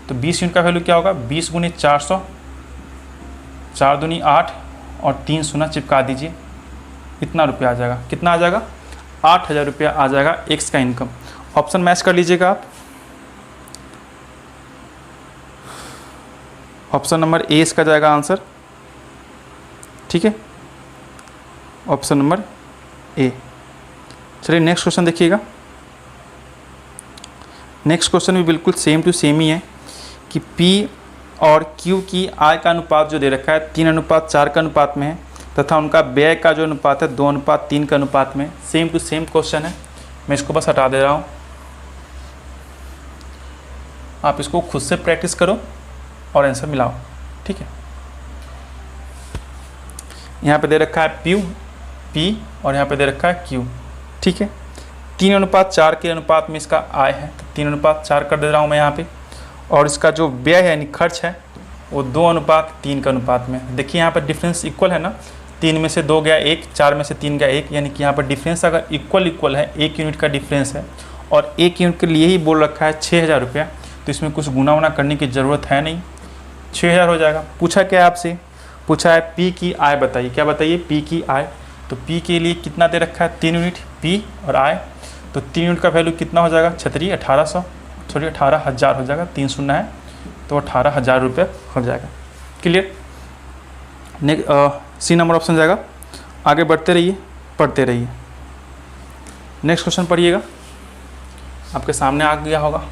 तो 20 यूनिट का वैल्यू क्या होगा, 20 गुने 400, 4 दूनी 8 और 3 शून्य चिपका दीजिए, इतना रुपया आ जाएगा, कितना आ जाएगा 8000 रुपया आ जाएगा एक्स का इनकम। ऑप्शन मैच कर लीजिएगा आप, ऑप्शन नंबर ए इसका जाएगा आंसर, ठीक है, ऑप्शन नंबर ए। चलिए नेक्स्ट क्वेश्चन देखिएगा। नेक्स्ट क्वेश्चन भी बिल्कुल सेम टू सेम ही है कि पी और क्यू की आय का अनुपात जो दे रखा है 3:4 का अनुपात में है, तथा उनका व्यय का जो अनुपात है 2:3 का अनुपात में। सेम टू सेम क्वेश्चन है, मैं इसको बस हटा दे रहा हूँ, आप इसको खुद से प्रैक्टिस करो और आंसर मिलाओ, ठीक है। यहाँ पे दे रखा है पी और यहाँ पे दे रखा है क्यू, ठीक है। 3:4 के अनुपात में इसका आय है, तो 3:4 कर दे रहा हूँ मैं यहाँ पे, और इसका जो व्यय है यानी खर्च है वो 2:3 के अनुपात में। देखिए यहाँ पर डिफरेंस इक्वल है ना, 3 में से 2 गया 1, 4 में से 3 गया 1, यानी कि यहाँ पर डिफरेंस अगर इक्वल है, 1 यूनिट का डिफरेंस है और 1 यूनिट के लिए ही बोल रखा है 6000 रुपया, तो इसमें कुछ गुना वुना करने की ज़रूरत है नहीं, 6000 हो जाएगा। पूछा क्या आपसे, पूछा है पी की आय बताइए, क्या बताइए पी की आय। तो पी के लिए कितना दे रखा है 3 यूनिट पी और आय, तो 3 यूनिट का वैल्यू कितना हो जाएगा, 1800 सॉरी 18000 हो जाएगा, 3 शून्य है तो 18000 रुपये हो जाएगा। क्लियर, सी नंबर ऑप्शन जाएगा। आगे बढ़ते रहिए, पढ़ते रहिए। नेक्स्ट क्वेश्चन पढ़िएगा, आपके सामने आ गया होगा।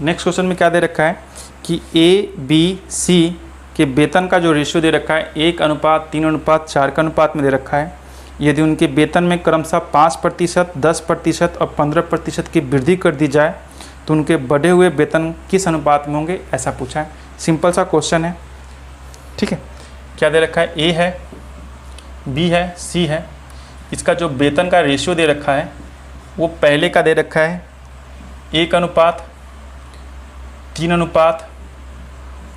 नेक्स्ट क्वेश्चन में क्या दे रखा है कि ए बी सी के वेतन का जो रेशियो दे रखा है 1:3:4 का अनुपात में दे रखा है। यदि उनके वेतन में क्रमशः 5%, 10% और 15% की वृद्धि कर दी जाए तो उनके बढ़े हुए वेतन किस अनुपात में होंगे, ऐसा पूछा है। सिंपल सा क्वेश्चन है, ठीक है। क्या दे रखा है, ए है, बी है, सी है। इसका जो वेतन का रेशियो दे रखा है वो पहले का दे रखा है 1:3:4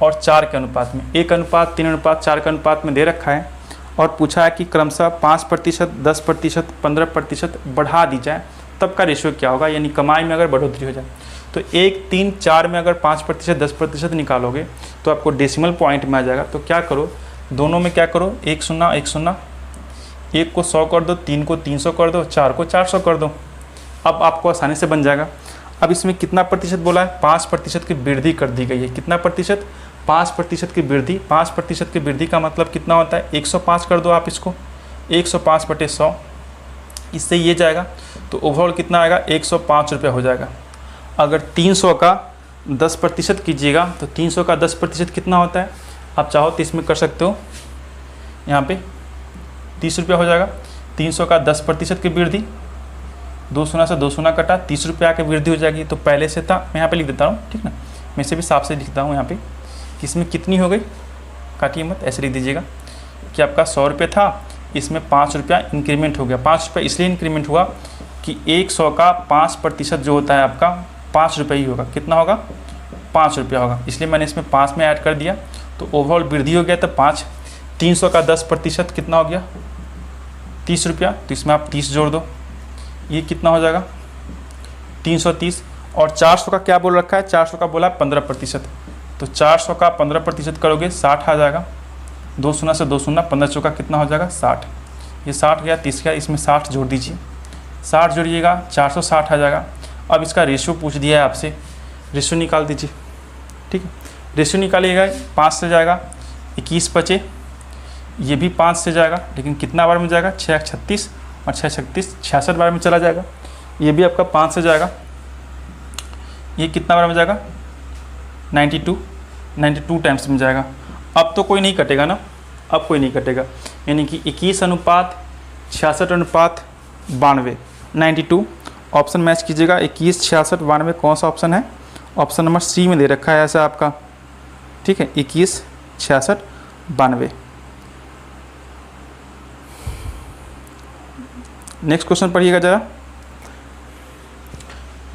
और 4 के अनुपात में, 1:3:4 के अनुपात में दे रखा है, और पूछा है कि क्रमशः 5%, 10%, 15% बढ़ा दी जाए तब का रेशियो क्या होगा, यानी कमाई में अगर बढ़ोतरी हो जाए। तो 1, 3, 4 में अगर 5%, 10% निकालोगे तो आपको डेसिमल पॉइंट में आ जाएगा। तो क्या करो, दोनों में क्या करो, 1 0 1 0, 1 को 100 कर दो, 3 को 300 कर दो, 4 को 400 कर दो, अब आपको आसानी से बन जाएगा। अब इसमें कितना प्रतिशत बोला है, 5% की वृद्धि कर दी गई है। कितना प्रतिशत, 5% की वृद्धि। 5% की वृद्धि का मतलब कितना होता है, 105 कर दो आप इसको, 105/100, इससे ये जाएगा तो ओवरऑल कितना आएगा, 105 रुपये हो जाएगा। अगर 300 का 10% कीजिएगा तो 300 का 10% कितना होता है, आप चाहो तो इसमें कर सकते हो, यहाँ पे 30 रुपये हो जाएगा। 300 का 10% की वृद्धि, 2 शून्य से 2 शून्य कटा, 30 रुपये की वृद्धि हो जाएगी। तो पहले से था, मैं यहाँ पे लिख देता हूँ, ठीक ना, मैं इसे भी साफ से लिखता हूँ यहाँ पे कि इसमें कितनी हो गई, काटिए मत, ऐसे लिख दीजिएगा कि आपका 100 रुपये था, इसमें 5 रुपया इंक्रीमेंट हो गया। 5 रुपये इसलिए इंक्रीमेंट हुआ कि 100 का 5% जो होता है आपका 5 रुपये ही होगा। कितना होगा, 5 रुपया होगा, इसलिए मैंने इसमें 5 में ऐड कर दिया, तो ओवरऑल वृद्धि हो गया तो 5। 300 का 10% कितना हो गया, 30 रुपया, तो इसमें आप 30 जोड़ दो। ये कितना हो जाएगा 330। और 400 का क्या बोल रखा है, 400 का बोला 15%, तो 400 का 15% करोगे 60 आ जाएगा। 2 शून्य से 2 शून्य, 15 चौका कितना हो जाएगा 60। ये 60 गया, 30 गया, इसमें 60 जोड़ दीजिए, 60 जोड़िएगा 460 आ जाएगा। अब इसका रेशियो पूछ दिया है आपसे, रेशियो निकाल दीजिए। ठीक है, रेशियो निकालिएगा, 5 से जाएगा 21 बचे, ये भी 5 से जाएगा, लेकिन कितना बार में जाएगा 6 36 और 6 36 66 बार में चला जाएगा। ये भी आपका 5 से जाएगा, ये कितना बार में जाएगा 92 टाइम्स में जाएगा। अब तो कोई नहीं कटेगा ना, अब कोई नहीं कटेगा, यानी कि 21 अनुपात 66 अनुपात 92, 92। ऑप्शन मैच कीजिएगा, 21 66 92 कौन सा ऑप्शन है, ऑप्शन नंबर सी में दे रखा है ऐसा आपका। ठीक है, 21 66 92। नेक्स्ट क्वेश्चन पढ़िएगा जरा,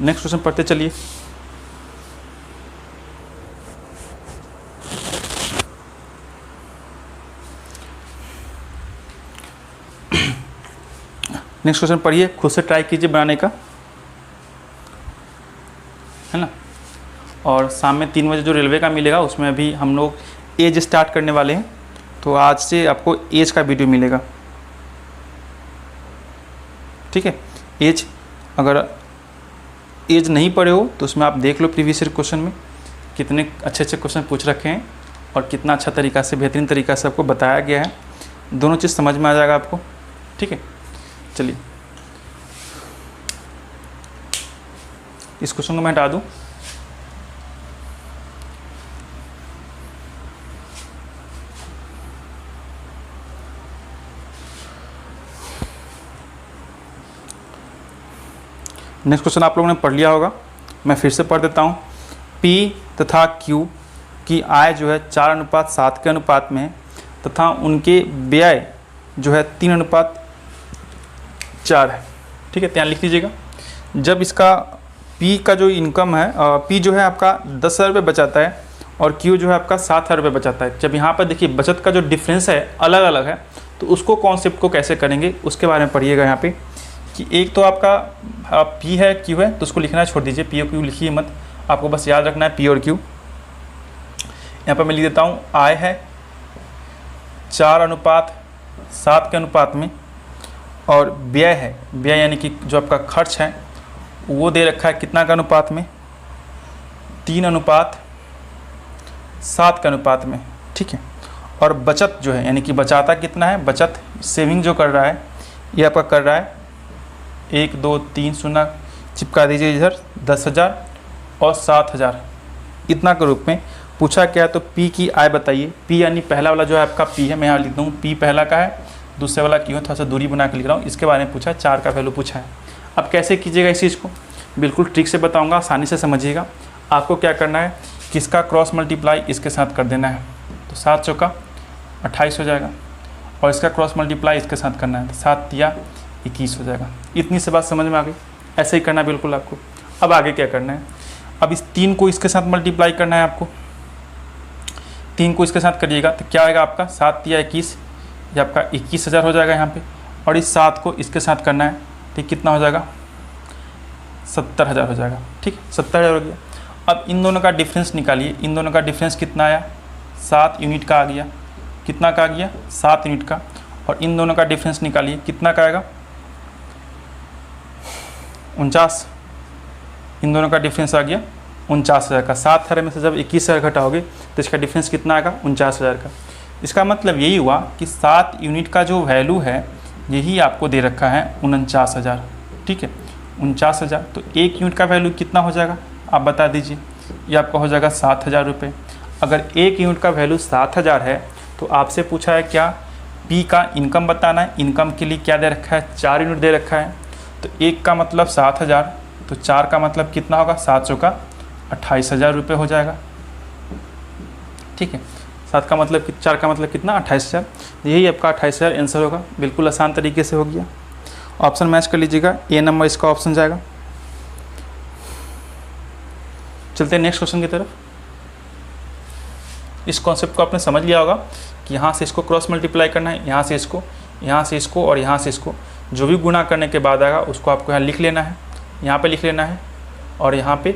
नेक्स्ट क्वेश्चन पढ़ते चलिए। नेक्स्ट क्वेश्चन पढ़िए, खुद से ट्राई कीजिए बनाने का, है ना। और शाम में 3 बजे जो रेलवे का मिलेगा उसमें अभी हम लोग एज स्टार्ट करने वाले हैं, तो आज से आपको एज का वीडियो मिलेगा। ठीक है, एज अगर एज नहीं पढ़े हो तो उसमें आप देख लो प्रीवियस ईयर क्वेश्चन में कितने अच्छे अच्छे क्वेश्चन पूछ रखे हैं और कितना अच्छा तरीका से, बेहतरीन तरीका से आपको बताया गया है। दोनों चीज़ समझ में आ जाएगा आपको। ठीक है, चलिए इस क्वेश्चन को मैं हटा दूँ। नेक्स्ट क्वेश्चन आप लोगों ने पढ़ लिया होगा, मैं फिर से पढ़ देता हूँ। P तथा Q की आय जो है 4:7 के अनुपात में है तथा उनके व्यय जो है 3:4 है। ठीक है, ध्यान लिख लीजिएगा। जब इसका P का जो इनकम है, P जो है आपका 10,000 रुपये बचाता है और Q जो है आपका 7,000 रुपये बचाता है। जब यहाँ पर देखिए बचत का जो डिफरेंस है अलग अलग है, तो उसको कॉन्सेप्ट को कैसे करेंगे उसके बारे में पढ़िएगा यहाँ पे। कि एक तो आपका P है Q है, तो उसको लिखना छोड़ दीजिए, P और Q लिखिए मत, आपको बस याद रखना है P और Q। यहाँ पर मैं लिख देता हूँ, आय है 4:7 के अनुपात में और व्यय है, व्यय यानी कि जो आपका खर्च है वो दे रखा है कितना का अनुपात में, 3:7 के अनुपात में। ठीक है, और बचत जो है यानी कि बचाता कितना है, बचत सेविंग जो कर रहा है ये आपका कर रहा है 1 2 3 शून्य चिपका दीजिए इधर 10,000 और 7,000 इतना के रूप में पूछा क्या है। तो P की आय बताइए। P यानी पहला वाला जो है आपका P है, मैं यहाँ लिख दूँ P पहला का है, दूसरे वाला Q है, थोड़ा सा दूरी बना के लिख रहा हूँ। इसके बारे में पूछा, 4 का वैल्यू पूछा है। अब कैसे कीजिएगा इस चीज़ को, बिल्कुल ट्रिक से बताऊँगा, आसानी से समझिएगा। आपको क्या करना है, किसका क्रॉस मल्टीप्लाई इसके साथ कर देना है, तो 7 चौका 28 हो जाएगा, और इसका क्रॉस मल्टीप्लाई इसके साथ करना है, तो 7 तिया 21 हो जाएगा। इतनी से बात समझ में आ गई, ऐसे ही करना है बिल्कुल आपको। अब आगे क्या करना है, अब इस 3 को इसके साथ मल्टीप्लाई करना है आपको, 3 को इसके साथ करिएगा तो क्या आएगा आपका 7 तिया 21, ये आपका 21,000 हो जाएगा यहाँ पे। और इस 7 को इसके साथ करना है तो कितना हो जाएगा 70,000 हो जाएगा। ठीक है, 70,000 हो गया। अब इन दोनों का डिफरेंस निकालिए, इन दोनों का डिफरेंस कितना आया, 7 यूनिट का आ गया। कितना का आ गया, 7 यूनिट का। और इन दोनों का डिफरेंस निकालिए, कितना का आएगा 49। इन दोनों का डिफरेंस आ गया 49,000 का। 7,000 में से जब 21,000 घटाओगे तो इसका डिफरेंस कितना आएगा 49,000 का। इसका मतलब यही हुआ कि 7 यूनिट का जो वैल्यू है यही आपको दे रखा है 49,000। ठीक है, 49,000। तो 1 यूनिट का वैल्यू कितना हो जाएगा आप बता दीजिए, ये आपका हो जाएगा 7,000 रुपये। अगर 1 यूनिट का वैल्यू 7,000 है तो आपसे पूछा है क्या, P का इनकम बताना है। इनकम के लिए क्या दे रखा है, 4 यूनिट दे रखा है। तो 1 का मतलब 7,000, तो 4 का मतलब कितना होगा, 7 चौका 28,000 रुपये हो जाएगा। ठीक है, 7 का मतलब 4 का मतलब कितना 28,000, यही आपका 28,000 आंसर होगा। बिल्कुल आसान तरीके से हो गया। ऑप्शन मैच कर लीजिएगा, ए नंबर इसका ऑप्शन जाएगा। चलते हैं नेक्स्ट क्वेश्चन की तरफ। इस कॉन्सेप्ट को आपने समझ लिया होगा कि यहाँ से इसको क्रॉस मल्टीप्लाई करना है, यहाँ से इसको, यहाँ से इसको और यहाँ से इसको। जो भी गुणा करने के बाद आएगा उसको आपको यहाँ लिख लेना है, यहाँ पे लिख लेना है और यहाँ पे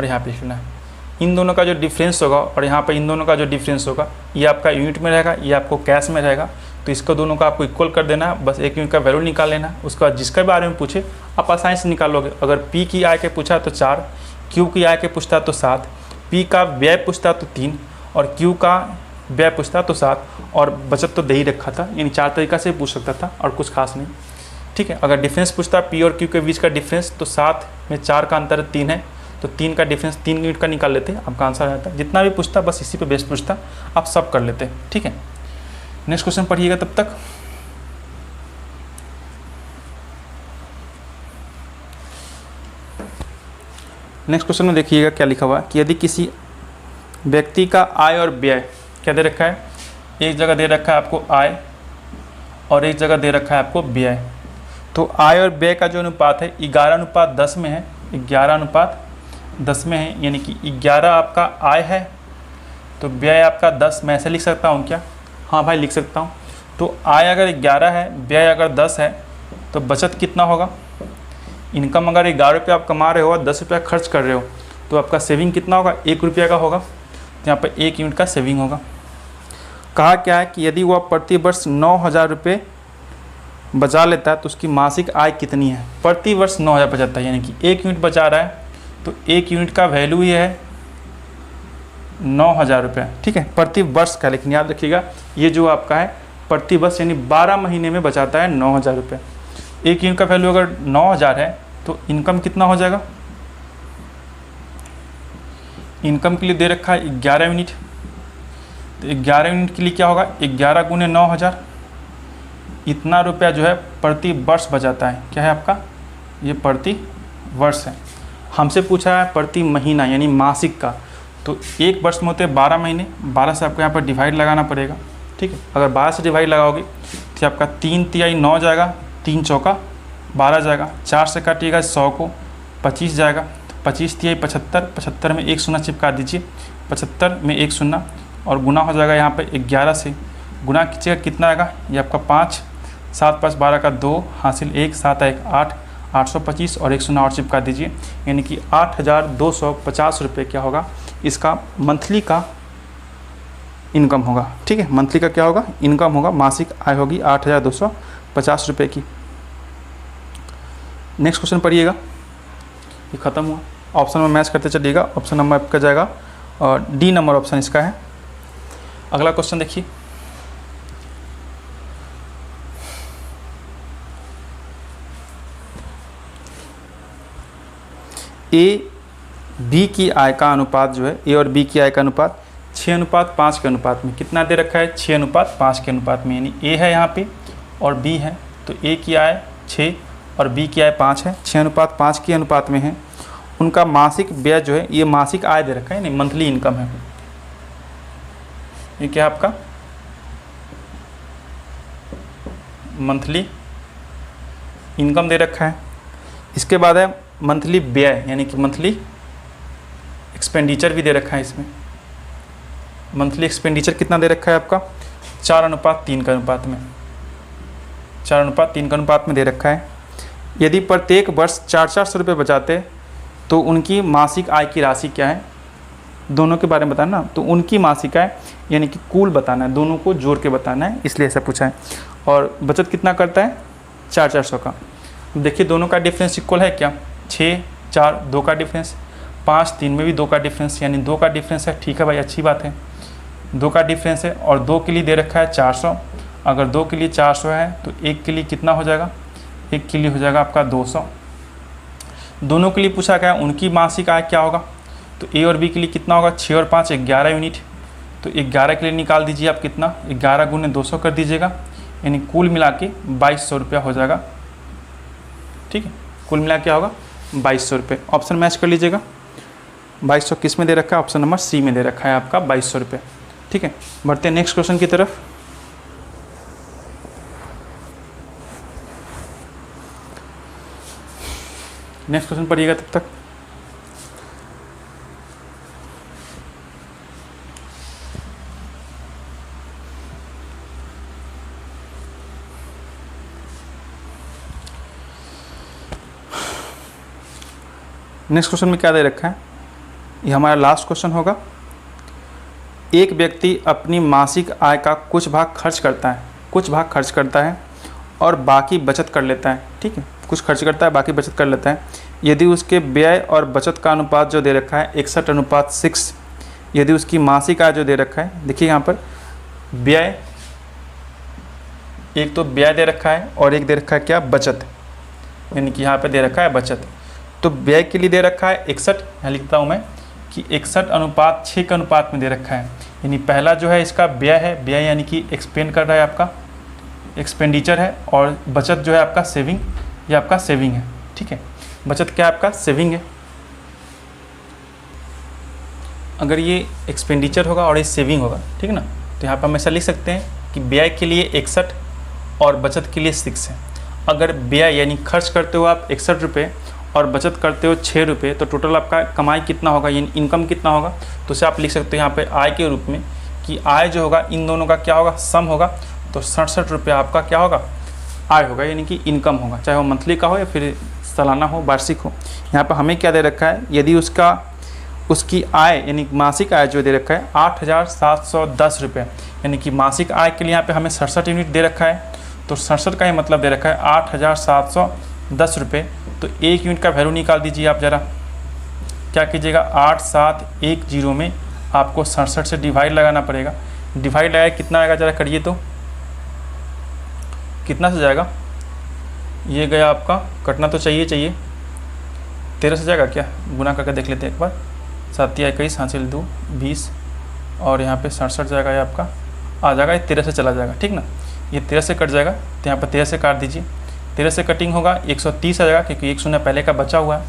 लिख लेना है। इन दोनों का जो डिफरेंस होगा और यहाँ पे इन दोनों का जो डिफरेंस होगा, ये आपका यूनिट में रहेगा, ये आपको कैश में रहेगा। तो इसको दोनों को आपको इक्वल कर देना है, बस एक यूनिट का वैल्यू निकाल लेना है। उसके बाद जिसके बारे में पूछे आप आसानी से निकालोगे। अगर पी की आय के पूछा तो 4, क्यू की आय के पूछता तो 7, पी का व्यय पूछता तो 3 और क्यू का व्यय पूछता तो 7, और बचत तो दे ही रखा था। यानी 4 तरीका से पूछ सकता था और कुछ खास नहीं, ठीक है। अगर डिफरेंस पूछता पी और क्यू के बीच का डिफरेंस, तो 7 में 4 का अंतर 3 है, तो 3 का डिफरेंस 3 यूनिट का निकाल लेते, आपका आंसर आता है। जितना भी पूछता बस इसी पे बेस्ट पूछता, आप सब कर लेते, ठीक है। नेक्स्ट क्वेश्चन पढ़िएगा तब तक। नेक्स्ट क्वेश्चन में देखिएगा क्या लिखा हुआ है कि यदि किसी व्यक्ति का आय और व्यय क्या दे रखा है, एक जगह दे रखा है आपको आय और एक जगह दे रखा है आपको व्यय। तो आय और व्यय का जो अनुपात है 11:10 में है, 11:10 में है, यानी कि 11 आपका आय है तो व्यय आपका 10। मैं ऐसे लिख सकता हूँ क्या? हाँ भाई लिख सकता हूँ। तो आय अगर 11 है, व्यय अगर 10 है, तो बचत कितना होगा? इनकम अगर 11 रुपये आप कमा रहे हो और 10 रुपया खर्च कर रहे हो, तो आपका सेविंग कितना होगा? 1 रुपये का होगा। तो यहाँ पर 1 यूनिट का सेविंग होगा। कहा क्या है कि यदि वह प्रति वर्ष 9,000 रुपये बचा लेता है तो उसकी मासिक आय कितनी है? प्रति वर्ष 9,000 बचाता है, यानी कि 1 यूनिट बचा रहा है, तो 1 यूनिट का वैल्यू ये है 9,000 रुपये, ठीक है, प्रति वर्ष का। लेकिन याद रखिएगा ये जो आपका है प्रति वर्ष, यानी 12 महीने में बचाता है 9,000 रुपये। 1 यूनिट का वैल्यू अगर 9,000 है तो इनकम कितना हो जाएगा? इनकम के लिए दे रखा है 11 यूनिट, तो 11 यूनिट के लिए क्या होगा? 11 गुने 9,000, इतना रुपया जो है प्रति वर्ष बचाता है। क्या है आपका? ये प्रति वर्ष है। हमसे पूछा है प्रति महीना यानी मासिक का, तो 1 वर्ष में होते हैं 12 महीने, 12 से आपको यहाँ पर डिवाइड लगाना पड़ेगा, ठीक है। अगर 12 से डिवाइड लगाओगे तो आपका 3 तिहाई 9 जाएगा, 3 चौका 12 जाएगा, 4 से काटिएगा 100 को 25 जाएगा, 25 तिहाई 75, 75 में 1 शून्य चिपका दीजिए, 75 में 1 शून्य और गुना हो जाएगा यहाँ पे 11 से। गुना कीजिएगा कितना आएगा? ये आपका 5, 7 5 12 का 2 हासिल 1, 7 1 8, 825 और 1 शून्य और चिपका दीजिए, यानी कि 8,250 रुपये क्या होगा? इसका मंथली का इनकम होगा, ठीक है। मंथली का क्या होगा? इनकम होगा, मासिक आय होगी 8,250 रुपये की। नेक्स्ट क्वेश्चन पढ़िएगा, ये ख़त्म हुआ। ऑप्शन में मैच करते चलिएगा। ऑप्शन नंबर आपका जाएगा और डी नंबर ऑप्शन इसका है। अगला क्वेश्चन देखिए, ए बी की आय का अनुपात जो है, ए और बी की आय का अनुपात 6:5 के अनुपात में कितना दे रखा है? 6:5 के अनुपात में, यानी ए है यहाँ पे और बी है, तो ए की आय 6 और बी की आय 5 है, 6:5 के अनुपात में है। उनका मासिक व्यय जो है, ये मासिक आय दे रखा है, यानी मंथली इनकम है। ये क्या आपका मंथली इनकम दे रखा है। इसके बाद है मंथली व्यय, यानी कि मंथली एक्सपेंडिचर भी दे रखा है। इसमें मंथली एक्सपेंडिचर कितना दे रखा है आपका? 4:3 के अनुपात में, 4:3 के अनुपात में दे रखा है। यदि प्रत्येक वर्ष 400 रुपये बचाते तो उनकी मासिक आय की राशि क्या है? दोनों के बारे में बताना, तो उनकी मासिक आय यानी कि कुल बताना है, दोनों को जोड़ के बताना है, इसलिए ऐसा पूछा है। और बचत कितना करता है? 400 का। देखिए दोनों का डिफरेंस इक्वल है क्या? 6 4 2 का डिफरेंस, 5 3 में भी 2 का डिफरेंस, यानी 2 का डिफरेंस है। ठीक है भाई, अच्छी बात है, 2 का डिफरेंस है। और 2 के लिए दे रखा है 400। अगर 2 के लिए 400 है तो 1 के लिए कितना हो जाएगा? 1 के लिए हो जाएगा आपका 200। दोनों के लिए पूछा गया उनकी मासिक आय क्या होगा, तो ए और बी के लिए कितना होगा? 6 और 5 11 यूनिट, तो 11 के लिए निकाल दीजिए आप कितना? 11 गुने 200 कर दीजिएगा, यानी कुल मिला के 2200 रुपया हो जाएगा। ठीक है, कुल मिला क्या होगा? 2200 रुपये। ऑप्शन मैच कर लीजिएगा। 2200 किस में दे रखा है? ऑप्शन नंबर सी में दे रखा है आपका 2200 रुपये। ठीक है, बढ़ते हैं नेक्स्ट क्वेश्चन की तरफ। नेक्स्ट क्वेश्चन पढ़िएगा तब तक। नेक्स्ट क्वेश्चन में क्या दे रखा है, ये हमारा लास्ट क्वेश्चन होगा। एक व्यक्ति अपनी मासिक आय का कुछ भाग खर्च करता है और बाकी बचत कर लेता है। ठीक है, कुछ खर्च करता है बाकी बचत कर लेता है। यदि उसके व्यय और बचत का अनुपात जो दे रखा है 61:6, यदि उसकी मासिक आय जो दे रखा है, देखिए यहाँ पर व्यय, एक तो व्यय दे रखा है और एक दे रखा है क्या, बचत, यानी कि यहाँ पे दे रखा है बचत। तो व्यय के लिए दे रखा है 61, यहाँ लिखता हूँ मैं कि 61:6 के अनुपात में दे रखा है। यानी पहला जो है इसका व्यय है, व्यय यानी कि एक्सपेंड कर रहा है, आपका एक्सपेंडिचर है, और बचत जो है आपका सेविंग, ये आपका सेविंग है। ठीक है, बचत क्या आपका सेविंग है। अगर ये एक्सपेंडिचर होगा और ये सेविंग होगा, ठीक है ना, तो यहाँ पर हमेशा लिख सकते हैं कि व्यय के लिए 61 और बचत के लिए 6 है। अगर व्यय यानी खर्च करते हो आप 61 रुपये और बचत करते हो 6 रुपये, तो टोटल आपका कमाई कितना होगा, यानी इनकम कितना होगा, तो उसे आप लिख सकते हो यहाँ पे आय के रूप में कि आय जो होगा इन दोनों का क्या होगा, सम होगा। तो 67 रुपये आपका क्या होगा, आय होगा, यानी कि इनकम होगा, चाहे वो मंथली का हो या फिर सालाना हो, वार्षिक हो। यहाँ पर हमें क्या दे रखा है, यदि उसकी आय यानी मासिक आय जो दे रखा है 8,710 रुपये, यानी कि मासिक आय के लिए यहाँ पे हमें 67 यूनिट दे रखा है। तो 67 का ही मतलब दे रखा है 8,710 रुपये। तो एक यूनिट का वैल्यू निकाल दीजिए आप ज़रा, क्या कीजिएगा, 8710 में आपको 67 से डिवाइड लगाना पड़ेगा। डिवाइड लगाए कितना आएगा, ज़रा करिए तो कितना से जाएगा, ये गया आपका, कटना तो चाहिए 13 से जाएगा क्या, गुना करके देख लेते हैं एक बार। 7 या 21 हासिल 2 20 और यहाँ पे 67 जाएगा, ये आपका आ जाएगा, ये 13 से चला जाएगा। ठीक ना, ये 13 से कट जाएगा, तो यहाँ पर 13 से काट dीजिए। 13 से कटिंग होगा 130 आ जाएगा, क्योंकि 1 शून्य पहले का बचा हुआ है।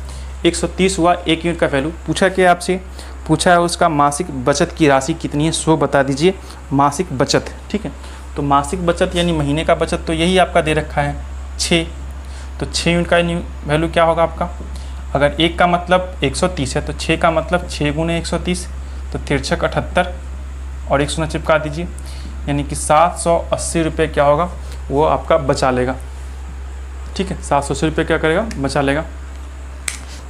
130 हुआ, एक यूनिट का वैल्यू। पूछा क्या आपसे, पूछा है उसका मासिक बचत की राशि कितनी है, सो बता दीजिए मासिक बचत। ठीक है, तो मासिक बचत यानी महीने का बचत तो यही आपका दे रखा है 6। तो 6 यूनिट का वैल्यू क्या होगा आपका, अगर 1 का मतलब 130 है तो 6 का मतलब 6 गुने 130, तो 63 78 और 1 शून्य चिपका दीजिए, यानी कि 780 रुपये क्या होगा, वो आपका बचा लेगा। ठीक है, 780 रुपये क्या करेगा, बचा लेगा।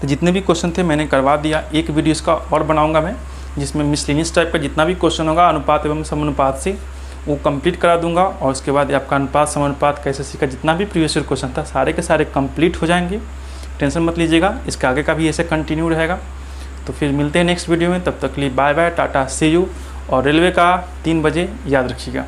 तो जितने भी क्वेश्चन थे मैंने करवा दिया। एक वीडियो इसका और बनाऊंगा मैं, जिसमें मिसलेनियस टाइप का जितना भी क्वेश्चन होगा अनुपात एवं समानुपात से, वो कंप्लीट करा दूंगा। और उसके बाद आपका अनुपात समानुपात कैसे सीखा, जितना भी प्रीवियस ईयर क्वेश्चन था सारे के सारे कंप्लीट हो जाएंगे, टेंशन मत लीजिएगा। इसके आगे का भी ऐसे कंटिन्यू रहेगा। तो फिर मिलते हैं नेक्स्ट वीडियो में, तब तक के लिए bye bye, tata, see you. और रेलवे का 3 बजे याद रखिएगा।